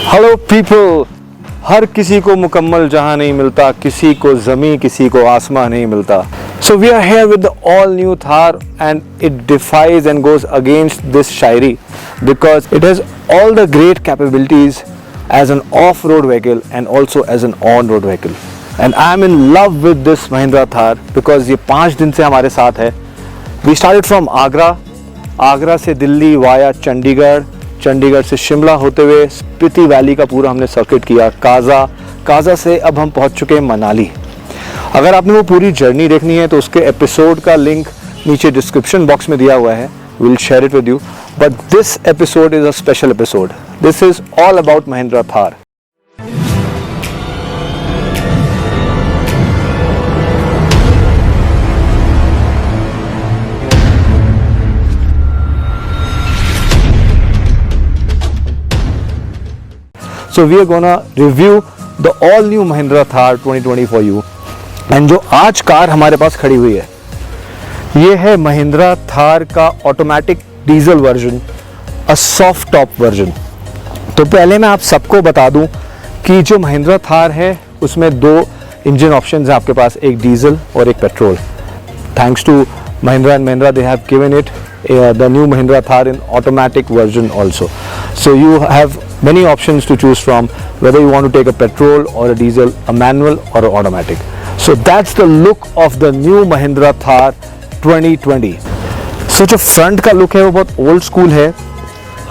Hello people, हर किसी को मुकम्मल जहां नहीं मिलता, किसी को ज़मीं किसी को आसमां नहीं मिलता. So we are here with the all new Thar and it defies and goes against this Shayari because it has all the great capabilities as an off-road vehicle and also as an on-road vehicle. And I am in love with this Mahindra Thar because ये 5 दिन से हमारे साथ है. We started from Agra से Delhi via Chandigarh, Chandigarh से शिमला होते हुए स्पीति वैली का पूरा हमने सर्किट किया, काजा से अब हम पहुंच चुके हैं मनाली. अगर आपने वो पूरी जर्नी देखनी है तो उसके एपिसोड का लिंक नीचे डिस्क्रिप्शन बॉक्स में दिया हुआ है. Will share it with you. But this episode is a special episode. This is all about Mahindra Thar. So we are gonna review the all new Mahindra Thar 2020 for you. And जो आज car हमारे पास खड़ी हुई है, ये है महिंद्रा थार का automatic diesel version, a soft top version. तो पहले मैं आप सबको बता दूं कि जो महिंद्रा थार है उसमें 2 इंजन ऑप्शंस हैं आपके पास, एक डीजल और एक petrol. Thanks to Mahindra and Mahindra, they have given it the new Mahindra Thar in automatic version also. So you have many options to choose from, whether you want to take a petrol or a diesel, a manual or an automatic. So that's the look of the new Mahindra Thar 2020. So जो front का look है वो बहुत old school है,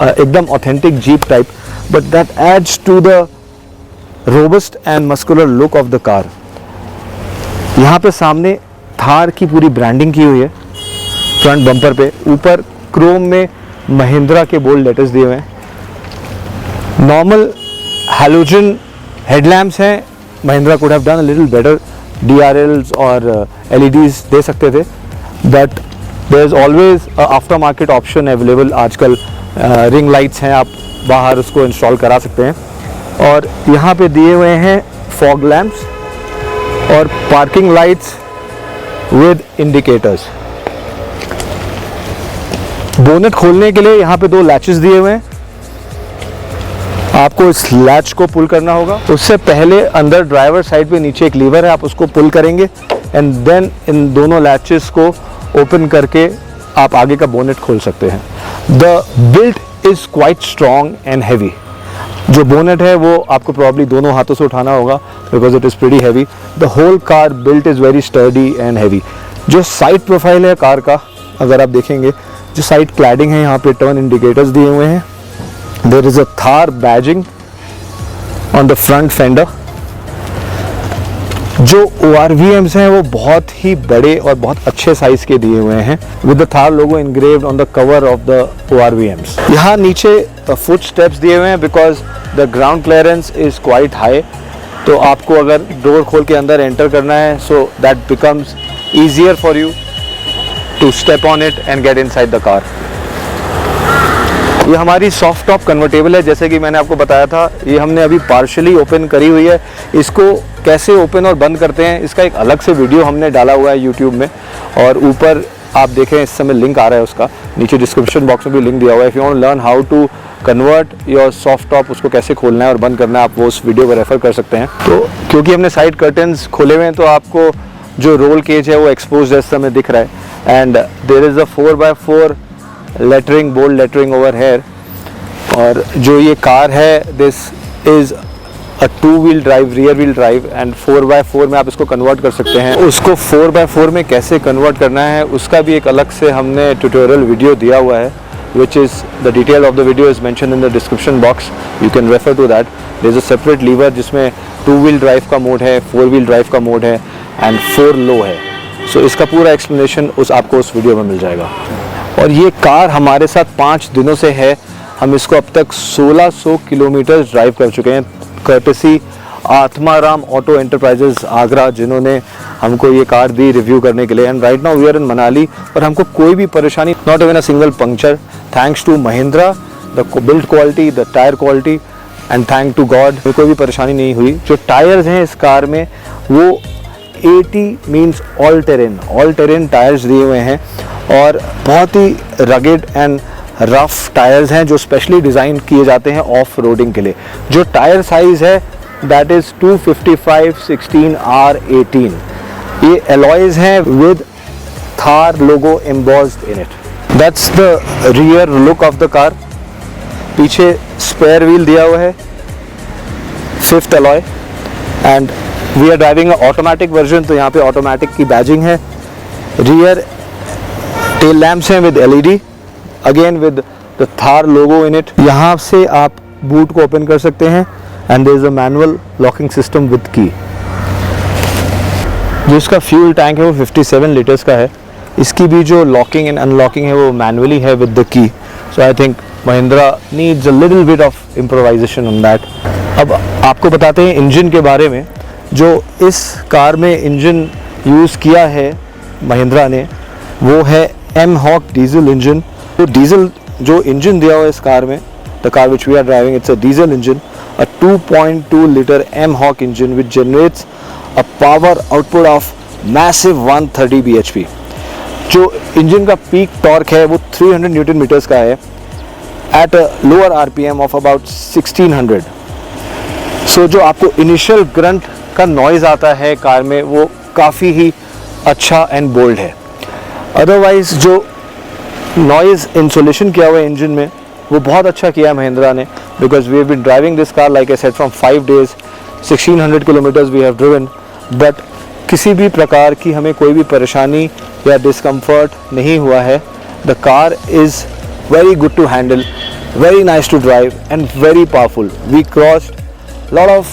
एकदम authentic Jeep type, but that adds to the robust and muscular look of the car. यहाँ पे सामने थार की पूरी ब्रांडिंग की हुई है फ्रंट बम्पर पे. ऊपर क्रोम में महिंद्रा के बोल्ड लेटर्स दिए हुए हैं. नॉर्मल हैलोजन हेडलैम्प्स हैं. Mahindra could have done a little better, DRLs और LEDs दे सकते थे, but there is always aftermarket option available. आजकल रिंग लाइट्स हैं, आप बाहर उसको इंस्टॉल करा सकते हैं. और यहाँ पे दिए हुए हैं फॉग लैम्प्स और parking lights with indicators. Bonnet खोलने के लिए यहाँ पे 2 लैचेस दिए हुए हैं. आपको इस लैच को पुल करना होगा. उससे पहले अंदर ड्राइवर साइड पे नीचे एक लीवर है, आप उसको पुल करेंगे एंड देन इन दोनों लैचेस को ओपन करके आप आगे का बोनेट खोल सकते हैं. The built is quite strong and heavy. जो बोनेट है वो आपको प्रॉब्ली दोनों हाथों से उठाना होगा because it is pretty heavy. The whole car built is very sturdy and heavy. जो साइड प्रोफाइल है कार का, अगर आप देखेंगे जो साइड क्लैडिंग है, यहाँ पे टर्न इंडिकेटर्स दिए हुए हैं. There is a Thar badging on the front fender. जो ORVMs हैं वो बहुत ही बड़े और बहुत अच्छे साइज के दिए हुए हैं with the Thar logo engraved on the cover of the ORVMs. यहाँ नीचे फुट स्टेप्स दिए हुए हैं because the ground clearance is quite high. तो आपको अगर डोर खोल के अंदर एंटर करना है so that becomes easier for you to step on it and get inside the car. ये हमारी सॉफ्ट टॉप कन्वर्टेबल है, जैसे कि मैंने आपको बताया था. ये हमने अभी पार्शली ओपन करी हुई है. इसको कैसे ओपन और बंद करते हैं इसका एक अलग से वीडियो हमने डाला हुआ है यूट्यूब में, और ऊपर आप देखें इस समय लिंक आ रहा है उसका. नीचे डिस्क्रिप्शन बॉक्स में भी लिंक दिया हुआ है. If you want to learn how to convert your soft top, उसको कैसे खोलना है और बंद करना है, आप वो उस वीडियो को रेफर कर सकते हैं. तो क्योंकि हमने साइड कर्टन्स खोले हुए हैं तो आपको जो रोल केज है वो एक्सपोज इस समय दिख रहा है. And there is a 4x4 lettering, bold lettering over here. और जो ये कार है this is a 2 wheel drive, rear wheel drive, and 4x4 में आप इसको कन्वर्ट कर सकते हैं. उसको 4x4 में कैसे कन्वर्ट करना है उसका भी एक अलग से हमने ट्यूटोरियल वीडियो दिया हुआ है, which is the detail of the video is mentioned in the description box. You can refer to that. There is a separate lever जिसमें 2 व्हील ड्राइव का मोड है, 4 व्हील ड्राइव का मोड है and 4 लो है. सो इसका पूरा एक्सप्लेनेशन आपको उस वीडियो में मिल जाएगा. और ये कार हमारे साथ 5 दिनों से है. हम इसको अब तक 1600 किलोमीटर ड्राइव कर चुके हैं, courtesy Atmaram auto enterprises Agra, जिन्होंने हमको ये कार दी रिव्यू करने के लिए. And right now we are in Manali, और हमको कोई भी परेशानी, not even a single puncture, thanks to Mahindra, the build quality, the tyre quality, and thank to God कोई भी परेशानी नहीं हुई. जो टायर्स हैं इस कार में वो 80 मीन्स ऑल टेरेन टायर्स दिए हुए हैं, और बहुत ही रगेड एंड रफ टायर्स हैं जो स्पेशली डिज़ाइन किए जाते हैं ऑफ रोडिंग के लिए। जो टायर साइज़ है दैट इज़ 255/16R18। ये एलॉयज़ हैं with Thar logo embossed in it. That's the rear look of the car. पीछे स्पेयर व्हील दिया हुआ है, 5th alloy, and we are driving automatic version, तो यहाँ पे ऑटोमेटिक की बैजिंग है। रियर टेल लैम्प्स हैं with LED, again with the Thar logo in it. यहाँ से आप बूट को ओपन कर सकते हैं and there is a manual locking system with key. जो इसका फ्यूल टैंक है वो 57 लीटर्स का है। इसकी भी जो लॉकिंग एंड अनलॉकिंग है वो मैनुअली है with the key. So I think Mahindra needs a little bit of improvisation on that. अब आपको बताते हैं इंजन के बारे में। जो इस कार में इंजन यूज़ किया है महिंद्रा ने वो है M-Hawk डीजल इंजन। तो डीजल जो इंजन दिया हुआ है इस कार में, the car which we are driving, it's a diesel engine, a 2.2 liter M-Hawk engine which generates a power output of massive 130 bhp। जो इंजन का पीक टॉर्क है वो 300 न्यूटन मीटर्स का है at a lower RPM of about 1600। सो जो आपको initial grunt का noise आता है कार में वो काफ़ी ही अच्छा एंड बोल्ड है। अदरवाइज जो नॉइज़ इंसुलेशन किया हुआ है इंजन में वो बहुत अच्छा किया है महिंद्रा ने, because we have been driving this car like I said from 5 days, 1600 kilometres we have driven, but किसी भी प्रकार की हमें कोई भी परेशानी या डिस्कम्फर्ट नहीं हुआ है। The car is very good to handle, very nice to drive and very powerful. We crossed a lot of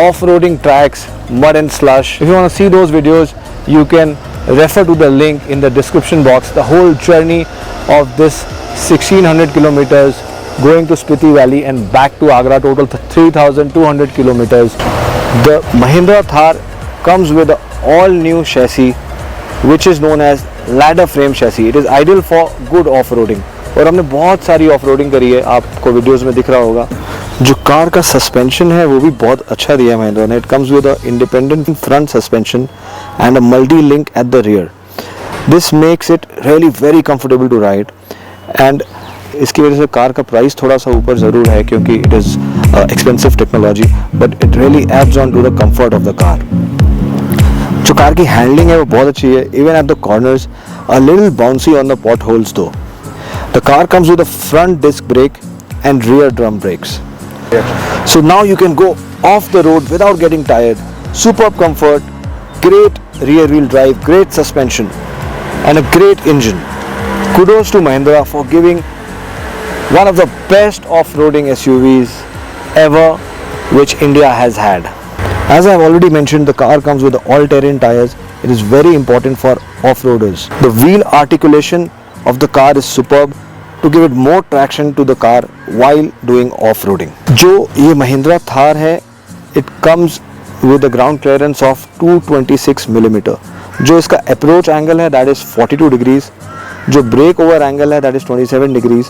off-roading tracks, mud and slush. If you want to see those videos, you can refer to the link in the description box. The whole journey of this 1600 kilometers going to Spiti Valley and back to Agra, total 3200 kilometers. The Mahindra Thar comes with an all-new chassis which is known as ladder frame chassis. It is ideal for good off-roading. और हमने बहुत सारी off roading करी है, आपको videos में दिख रहा होगा। जो कार का सस्पेंशन है वो भी बहुत अच्छा दिया है महिंद्रा ने। It comes with a independent front suspension and a multi link at the rear. This makes it really very comfortable to ride, and इसकी वजह से कार का प्राइस थोड़ा सा ऊपर ज़रूर है क्योंकि it is expensive technology, but it really adds on to the comfort of the car. जो कार की हैंडलिंग है वो बहुत अच्छी है, even at the corners a little bouncy on the pothole though. The car comes with a front disc brake and rear drum brakes. So now you can go off the road without getting tired. Superb comfort, great rear wheel drive, great suspension and a great engine. Kudos to Mahindra for giving one of the best off-roading SUVs ever which India has had. As I have already mentioned, the car comes with all-terrain tires. It is very important for off-roaders. The wheel articulation of the car is superb to give it more traction to the car while doing off-roading. जो ये महिंद्रा थार है, it comes with a ground clearance of 226 mm. जो इसका approach angle है that is 42 degrees, जो break over angle है that is 27 degrees,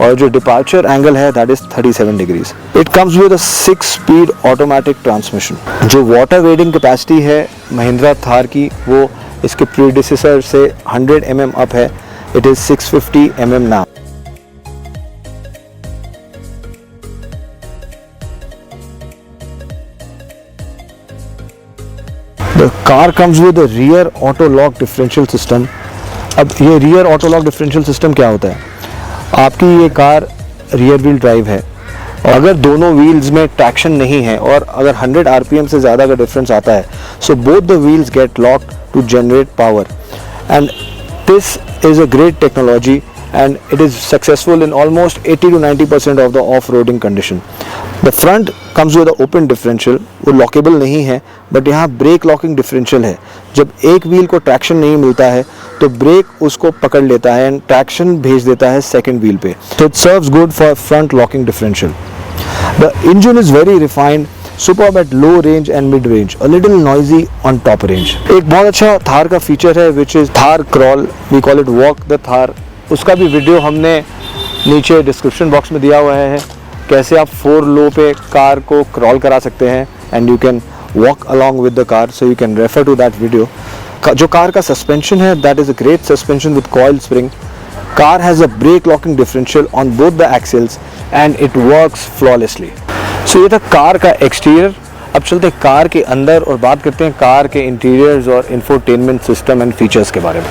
और जो डिपार्चर एंगल है that is 37 degrees. It comes with a 6-speed automatic transmission. जो water wedding capacity है महिंद्रा थार की वो इसके प्रीडिसेसर से 100 mm अप है. It is 650 mm now. The car comes with a rear auto lock differential system. अब ये rear auto lock differential system क्या होता है? आपकी ये कार rear wheel drive है और अगर दोनों wheels में traction नहीं है और अगर 100 RPM से ज़्यादा का difference आता है, so both the wheels get locked to generate power. And this is a great technology and it is successful in almost 80 to 90% of the off-roading condition. The front comes with an open differential, वो lockable नहीं है, but यहाँ brake locking differential है. जब एक wheel को traction नहीं मिलता है तो brake उसको पकड़ लेता है and traction भेज देता है second wheel पे. So it serves good for front locking differential. The engine is very refined, superb at low range and mid range, a little noisy on top range. एक बहुत अच्छा थार का फीचर है which is Thar crawl, we call it walk the Thar. उसका भी video हमने नीचे description box में दिया हुआ है, कैसे आप 4 लो पे कार को क्रॉल करा सकते हैं and you can walk along with the car, so you can refer to that video. जो कार का सस्पेंशन है that is a great suspension with coil spring car has a brake locking differential on both the axles and it works flawlessly. So ये था car का exterior. अब चलते हैं car के अंदर और बात करते हैं कार के इंटीरियर्स और इंफोटेनमेंट सिस्टम एंड फीचर्स के बारे में.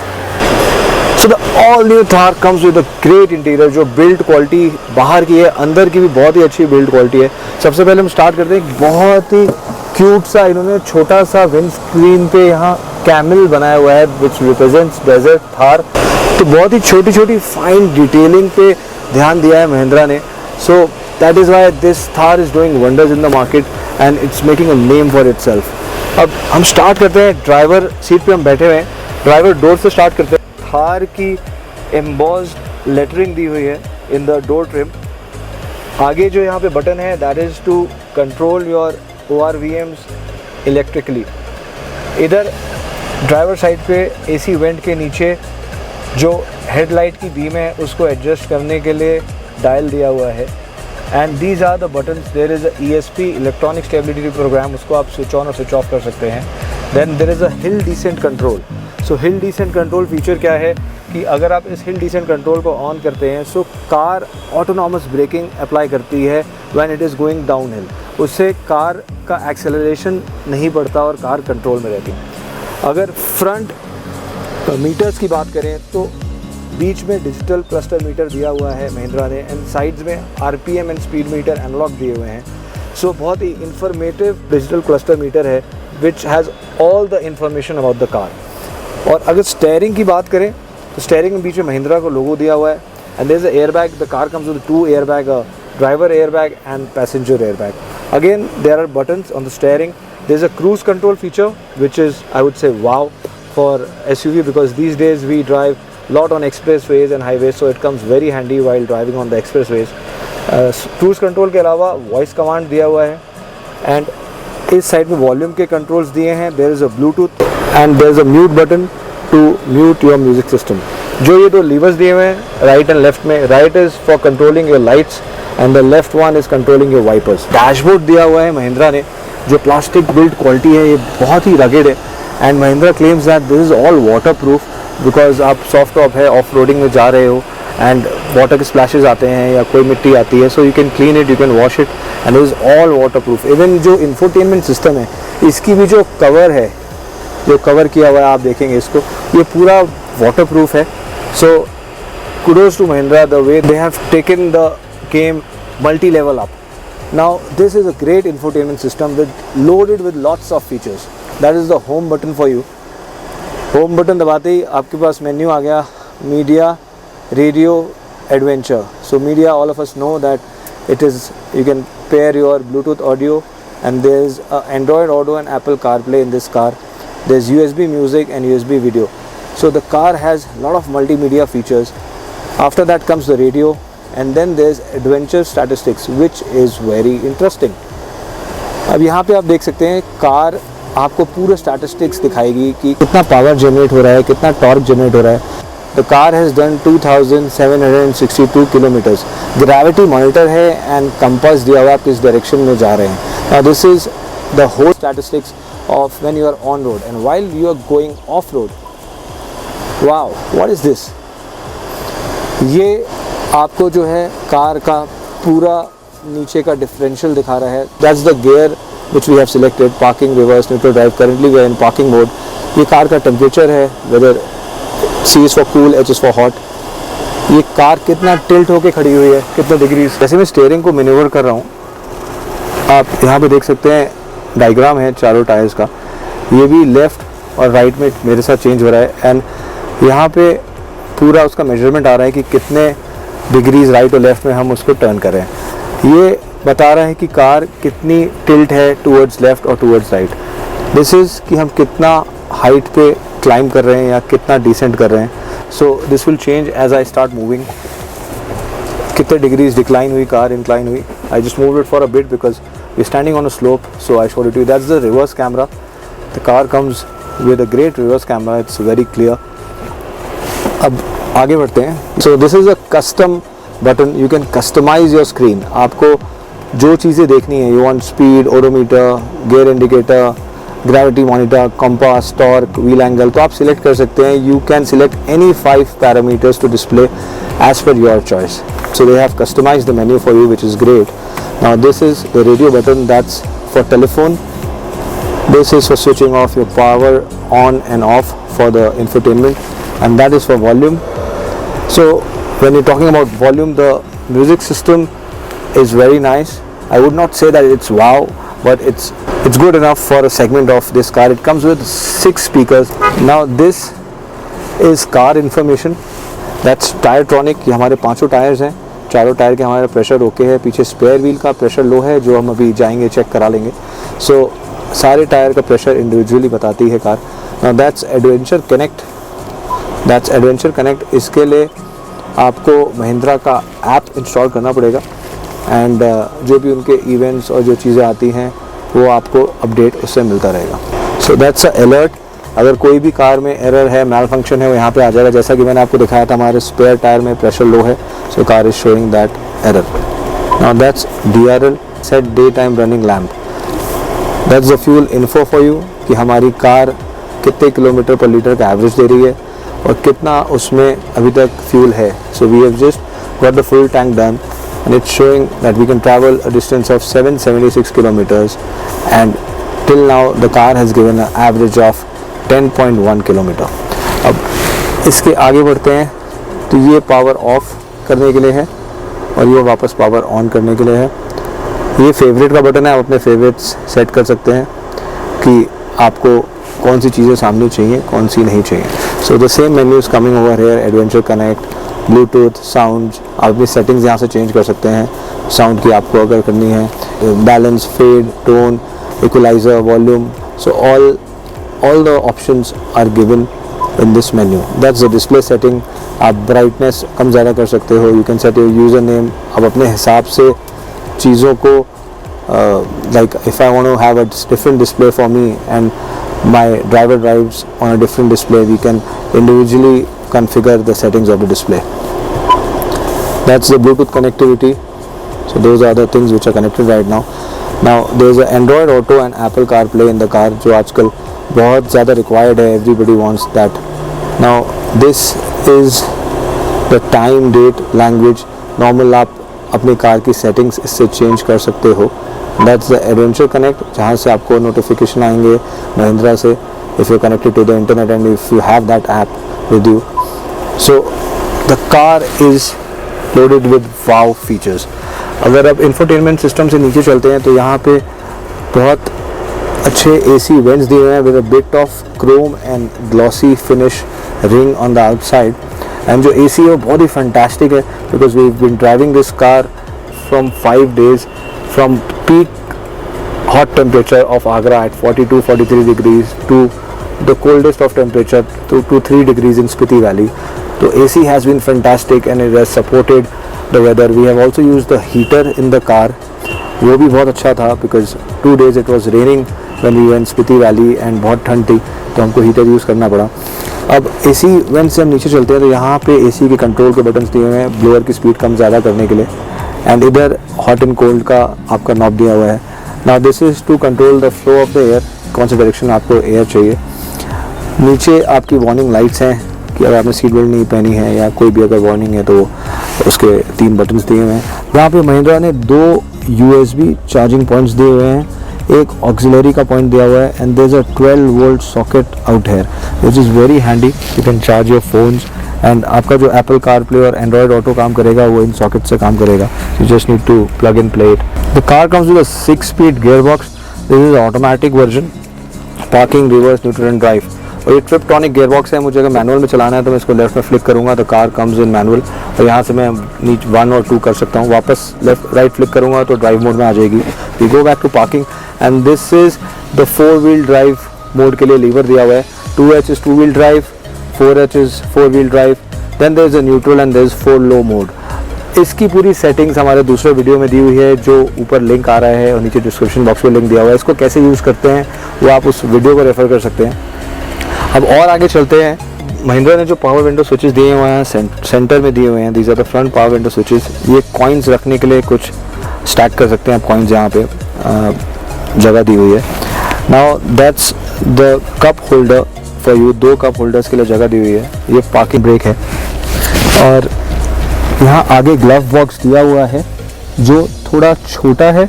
So the all new Thar comes with a great interior. जो बिल्ड क्वालिटी बाहर की है, अंदर की भी बहुत ही अच्छी बिल्ड क्वालिटी है. सबसे पहले हम स्टार्ट करते हैं, बहुत ही क्यूट सा इन्होंने छोटा सा विंड स्क्रीन पे यहाँ कैमल बनाया हुआ है विच रिप्रेजेंट्स डेजर्ट थार. तो बहुत ही छोटी छोटी फाइन डिटेलिंग पे ध्यान दिया है महिंद्रा ने. So that is why this Thar is doing wonders in the market and it's making a name for itself. अब हम स्टार्ट करते हैं, ड्राइवर सीट पे हम बैठे हुए हैं, ड्राइवर डोर से स्टार्ट करते हैं. थार की एम्बॉस्ड लेटरिंग दी हुई है इन द डोर ट्रिम. आगे जो यहाँ पे बटन है that is to control your ORVMs electrically. इधर ड्राइवर साइड पे AC वेंट के नीचे जो हेडलाइट की बीम है उसको एडजस्ट करने के लिए डायल दिया हुआ है. And these are the buttons. There is a ESP electronic stability program, उसको आप स्विच ऑन और स्विच ऑफ कर सकते हैं. Then there is a hill descent control. So hill descent control feature क्या है कि अगर आप इस हिल डिसेंट कंट्रोल को ऑन करते हैं so car autonomous braking apply करती है when it is going down hill. उससे कार का एक्सेलरेशन नहीं बढ़ता और कार कंट्रोल में रहती है. अगर फ्रंट मीटर्स की बात करें तो बीच में डिजिटल क्लस्टर मीटर दिया हुआ है महिंद्रा ने एंड साइड्स में RPM and speed meter analog दिए हुए हैं. सो बहुत ही इंफॉर्मेटिव डिजिटल क्लस्टर मीटर है which has all the information about the car. और अगर स्टेयरिंग की बात करें तो स्टेयरिंग में बीच में महिंद्रा को लोगो दिया हुआ है and there is a airbag. The car comes with 2 airbag, driver airbag and passenger airbag. Again there are buttons on the steering. There is a cruise control feature which is I would say wow for SUV because these days we drive lot on expressways and highways, so it comes very handy while driving on the expressways. Cruise control के अलावा voice command दिया हुआ है and इस side में volume के controls दिए हैं. There is a bluetooth and there is a mute button to mute your music system. जो ये 2 लीवर्स दिए हुए हैं राइट एंड लेफ्ट में, right is for controlling your lights and the left one is controlling your wipers. Dashboard दिया हुआ है महिंद्रा ने, जो प्लास्टिक बिल्ड क्वालिटी है, ये बहुत ही रगेड है and Mahindra claims that this is all water proof because आप सॉफ्ट टॉप है, ऑफ रोडिंग में जा रहे हो एंड वाटर के स्प्लैशेस आते हैं या कोई मिट्टी आती है, सो you can clean it, you can wash it and it is all water proof. Even जो इंफोटेनमेंट सिस्टम है इसकी भी जो कवर है, जो कवर किया हुआ है आप देखेंगे इसको, ये पूरा वाटर प्रूफ है. सो kudos to Mahindra the way they have taken the game multi-level up. Now this is a great infotainment system loaded with lots of features. That is the home button for you. Home button दबाते ही आपके पास menu आ गया, media, radio, adventure. So media, all of us know that it is, you can pair your Bluetooth audio and there is Android Auto and Apple CarPlay in this car. There is USB music and USB video. So the car has a lot of multimedia features. After that comes the radio and then there is adventure statistics which is very interesting. अब यहाँ पे आप देख सकते हैं car आपको पूरे statistics दिखाएगी कि कितना पावर जनरेट हो रहा है, कितना टॉर्क जनरेट हो रहा है. The car has done 2762 kilometers. Gravity monitor है एंड कंपास दिया हुआ आप किस डायरेक्शन में जा रहे हैं. Now this is the whole statistics of when you are on road and while you are going off road. Wow, what is this? ये आपको जो है कार का पूरा नीचे का डिफरेंशियल दिखा रहा है. That's the gear which we have selected, parking, reverse, neutral drive. Currently we are in parking mode. ये कार का टेम्परेचर है, whether C is for cool, H is for hot. ये कार कितना टिल्ट होके खड़ी हुई है, कितने डिग्री. जैसे मैं स्टीयरिंग को मैन्यूवर कर रहा हूँ, आप यहाँ पे देख सकते हैं डायग्राम है चारों टायर्स का. ये भी लेफ़्ट और राइट में मेरे साथ चेंज हो रहा है एंड यहाँ पे पूरा उसका मेजरमेंट आ रहा है कि कितने डिग्रीज राइट और लेफ़्ट में हम उसको टर्न कर रहे हैं. ये बता रहा है कि कार कितनी टिल्ट है टूवर्ड्स लेफ़्ट और टूवर्ड्स राइट. दिस इज़ कि हम कितना हाइट पे क्लाइंब कर रहे हैं या कितना डिसेंट कर रहे हैं. So this will change as I start moving. कितने डिग्रीज डिक्लाइन हुई कार, इंक्लाइन हुई. I just move it for a bit because we standing on a slope, so I showed it you. That's the reverse camera. The car comes with a great reverse camera, it's very clear. अब आगे बढ़ते हैं. So this is a custom button. You can customize your screen. आपको जो चीज़ें देखनी है, you want speed, odometer, gear indicator, gravity monitor, compass, torque, wheel angle, तो आप सिलेक्ट कर सकते हैं. You can select any 5 parameters to display as per your choice. So they have customized the menu for you, which is great. Now this is the radio button, that's for telephone. This is for switching off your power on and off for the infotainment, and that is for volume. So when you're talking about volume, the music system is very nice. I would not say that it's wow, but it's good enough for a segment of this car. It comes with 6 speakers. Now this is car information. That's Tyretronic. ये हमारे 5 tyres हैं, चारों tyre के हमारा pressure okay है. पीछे spare wheel का pressure low है, जो हम अभी जाएंगे चेक करा लेंगे. सो सारे टायर का प्रेशर इंडिविजुअली बताती है car. Now that's adventure connect. इसके लिए आपको महिंद्रा का ऐप इंस्टॉल करना पड़ेगा, एंड जो भी उनके इवेंट्स और जो चीज़ें आती हैं वो आपको अपडेट उससे मिलता रहेगा. So that's a alert. अगर कोई भी कार में एरर है, मैल फंक्शन है, वो यहाँ पे आ जाएगा. जैसा कि मैंने आपको दिखाया था, हमारे स्पेयर टायर में प्रेशर लो है, so car is showing that error. Now that's DRL, set daytime running lamp. That's the fuel info for you, कि हमारी कार कितने किलोमीटर पर लीटर का एवरेज दे रही है और कितना उसमें अभी तक फ्यूल है. So we have just got the full tank done, and it's showing that we can travel a distance of 776 kilometers, and till now the car has given an average of 10.1 kilometre. अब इसके आगे बढ़ते हैं. तो ये power of करने के लिए है और ये वापस पावर ऑन करने के लिए है. ये फेवरेट का बटन है, आप अपने फेवरेट्स सेट कर सकते हैं कि आपको कौन सी चीज़ें सामने चाहिए, कौन सी नहीं चाहिए. So the same menu is coming over here. Adventure connect, Bluetooth, sound, आप अपनी सेटिंग्स यहाँ से चेंज कर सकते हैं. साउंड की आपको अगर करनी है, balance, fade, tone, equalizer, volume, so all the options are given in this menu. That's the display setting. आप brightness कम ज़्यादा कर सकते हो. You can set your username. आप अपने हिसाब से चीज़ों को like if I want to have a different display for me and my driver drives on a different display, we can individually configure the settings of the display. That's the Bluetooth connectivity. So those are the things which are connected right now. Now there is an Android Auto and Apple CarPlay in the car, जो आजकल बहुत ज़्यादा required है. Everybody wants that. Now this is the time, date, language. Normal आप अपनी car की settings इससे change कर सकते हो. दैट्स द एडवेंचर कनेक्ट, जहाँ से आपको नोटिफिकेशन आएंगे महिंद्रा से if you connected to the internet and if you have that app with you. So the car is loaded with wow features. अगर आप इंफोटेनमेंट सिस्टम से नीचे चलते हैं तो यहाँ पे बहुत अच्छे AC वेंट्स दिए हुए हैं with a bit of chrome and glossy finish ring on the outside. And जो AC है वो बहुत ही फैंटास्टिक है, because we been driving this car from 5 days from peak hot temperature of Agra at 42-43 degrees to the coldest of temperature to 3 degrees in Spiti Valley. So AC has been fantastic and it has supported the weather. We have also used the heater in the car. वो भी बहुत अच्छा था because 2 days it was raining when we went Spiti Valley and बहुत ठंड थी, तो हमको हीटर यूज़ करना पड़ा. अब AC वेंट से हम नीचे चलते हैं तो यहाँ पे AC के कंट्रोल के बटन्स दिए हुए हैं ब्लोअर की स्पीड कम ज़्यादा करने के लिए, एंड इधर हॉट एंड कोल्ड का आपका नॉब दिया हुआ है. Now this is to control the flow of the air, कौन सा डायरेक्शन आपको एयर चाहिए. नीचे आपकी वार्निंग लाइट्स हैं कि अगर आपने सीट बेल्ट नहीं पहनी है या कोई भी अगर वार्निंग है तो उसके 3 बटन्स दिए हुए हैं. यहाँ पे महिंद्रा ने 2 USB चार्जिंग पॉइंट्स दिए हुए हैं, एक ऑक्सिलरी का पॉइंट दिया हुआ है, and there is a 12 volt socket out here which is very handy. You can charge your phones, and आपका जो एप्पल कारप्ले और एंड्रॉयड ऑटो काम करेगा वो इन सॉकेट से काम करेगा. You just need to plug in play it. The car comes with a 6-speed gear box. This is automatic version, parking, reverse, neutral and drive. और ये ट्रिप्टॉनिक गियर बॉक्स है. मुझे अगर मैनुअल में चलाना है तो मैं इसको लेफ्ट में फ्लिक करूँगा तो कार कम्स इन मैनुअल, और यहाँ से मैं नीचे 1 और 2 कर सकता हूँ. वापस लेफ्ट राइट फ्लिक करूँगा तो ड्राइव मोड में आ जाएगी. We go back to parking, and this is the 4-wheel drive mode के लिए लीवर दिया हुआ है. 2H is 2-wheel drive, 4H is 4-wheel drive, then there is a neutral and there is 4 low mode. इसकी पूरी settings हमारे दूसरे video में दी हुई है, जो ऊपर लिंक आ रहा है और नीचे डिस्क्रिप्शन बॉक्स में लिंक दिया हुआ है. इसको कैसे यूज़ करते हैं वो आप उस वीडियो को रेफर कर सकते हैं. अब और आगे चलते हैं. महिंद्रा ने जो पावर विंडो स्विचेस दिए हुए हैं सेंटर में दिए हुए हैं, these are the front power window switches. ये कॉइन्स रखने के लिए कुछ स्टैक कर सकते हैं आप कॉइन्स, यहाँ पे जगह दी हुई है. Now that's the cup holder for you, 2 cup holders के लिए जगह दी हुई है। ये पार्किंग ब्रेक है और यहाँ आगे ग्लव बॉक्स दिया हुआ है जो थोड़ा छोटा है,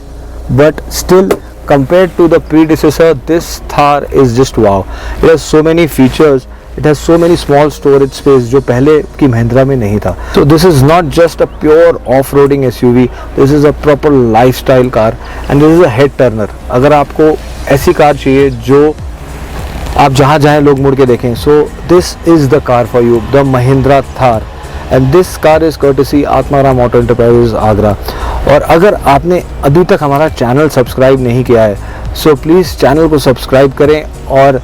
but still compared to the predecessor, this Thar is just wow. It has so many features, it has so many small storage space जो पहले की महिंद्रा में नहीं था. So this is not just a pure off-roading SUV, this is a proper lifestyle car and this is a head turner. अगर आपको ऐसी car चाहिए जो आप जहाँ जाएं लोग मुड़ के देखें, so this is the car for you, the Mahindra Thar. And this car is courtesy Atmaram auto enterprises Agra. और अगर आपने अभी तक हमारा चैनल सब्सक्राइब नहीं किया है, सो प्लीज़ चैनल को सब्सक्राइब करें और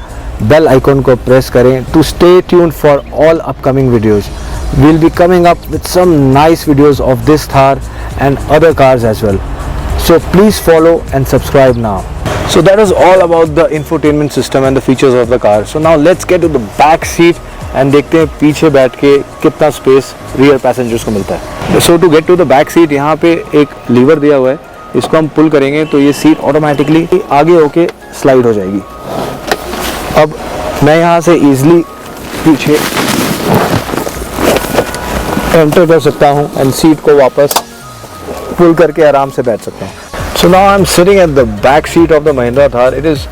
बेल आइकन को प्रेस करें to stay tuned for all upcoming videos. We'll be coming up with some nice videos of this Thar and other cars as well. So please follow and subscribe now. So that is all about the infotainment system and the features of the car. So now let's get to the back seat and देखते हैं पीछे बैठ के कितना space rear passengers को मिलता है. So to get to the back seat, यहाँ पे एक लीवर दिया हुआ है, इसको हम पुल करेंगे तो ये सीट ऑटोमेटिकली आगे होके स्लाइड हो जाएगी. अब मैं यहाँ से ईजिली पीछे एंटर कर सकता हूँ एंड सीट को वापस पुल करके आराम से बैठ सकता हूँ. So now I'm sitting at the back seat of the Mahindra Thar. It is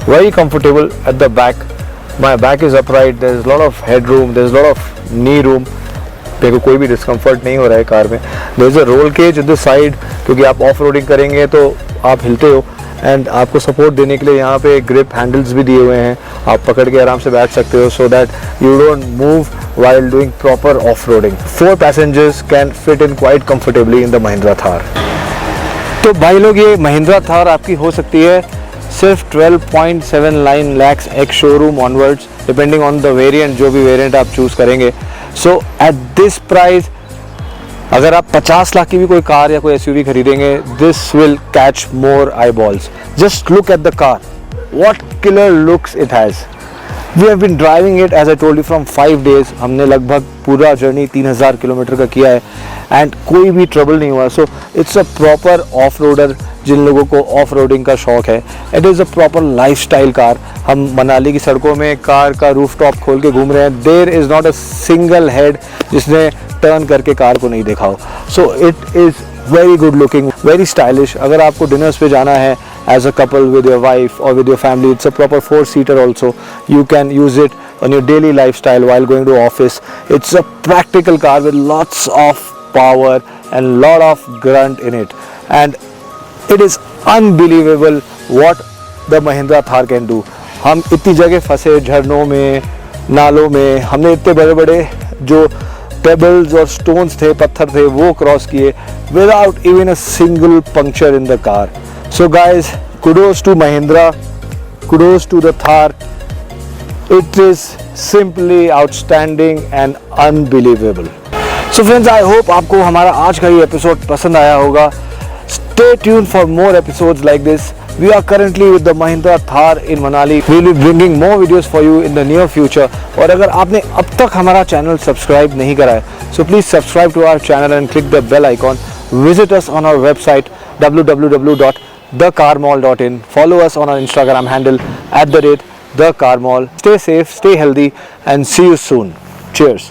very comfortable at the back. My back is upright. There is a lot of headroom. There is a lot of knee room. देखो कोई भी discomfort नहीं हो रहा है car में. There is a roll cage at the side क्योंकि आप ऑफ रोडिंग करेंगे तो आप हिलते हो एंड आपको सपोर्ट देने के लिए यहाँ पे ग्रिप हैंडल्स भी दिए हुए हैं. आप पकड़ के आराम से बैठ सकते हो so that you don't move while doing proper off roading. 4 passengers can fit in quite comfortably in the Mahindra Thar. तो भाई लोग ये महिंद्रा थार आपकी हो सकती है सिर्फ 12.79 lakhs ex showroom onwards, depending on the variant, जो भी वेरिएंट आप चूज़ करेंगे. सो एट दिस प्राइस अगर आप 50 लाख की भी कोई कार या कोई एसयूवी खरीदेंगे, this will catch more eyeballs. Just look at the car, what killer looks it has. We have been driving it as I told you from 5 days. हमने लगभग पूरा जर्नी 3000 किलोमीटर का किया है and कोई भी trouble नहीं हुआ. So it's a proper off roader. जिन लोगों को ऑफ रोडिंग का शौक है, it is a proper lifestyle car. हम मनाली की सड़कों में कार का रूफ टॉप खोल के घूम रहे हैं. There is not a single head जिसने टर्न करके कार को नहीं देखा हो. So it is very good looking, very stylish. अगर आपको डिनर्स पे जाना है as a couple with your wife or with your family, it's a proper 4-seater also. You can use it on your daily lifestyle while going to office. It's a practical car with lots of power and lot of grunt in it, and it is unbelievable what the Mahindra Thar can do. हम इतनी जगह फंसे, झरनों में, नालों में, हमने इतने बड़े बड़े जो पेबल्स और स्टोन्स थे, पत्थर थे, वो क्रॉस किए without even a single puncture in the car. So guys, kudos to Mahindra, kudos to the Thar. It is simply outstanding and unbelievable. So friends, I hope आपको हमारा आज का ये एपिसोड पसंद आया होगा. Stay tuned for more episodes like this. We are currently with the Mahindra Thar in Manali. We will be bringing more videos for you in the near future. और अगर आपने अब तक हमारा चैनल सब्सक्राइब नहीं करा है, so please subscribe to our channel and click the bell icon. Visit us on our website www.thecarmall.in. Follow us on our Instagram handle @thecarmall. Stay safe, stay healthy, and see you soon. Cheers.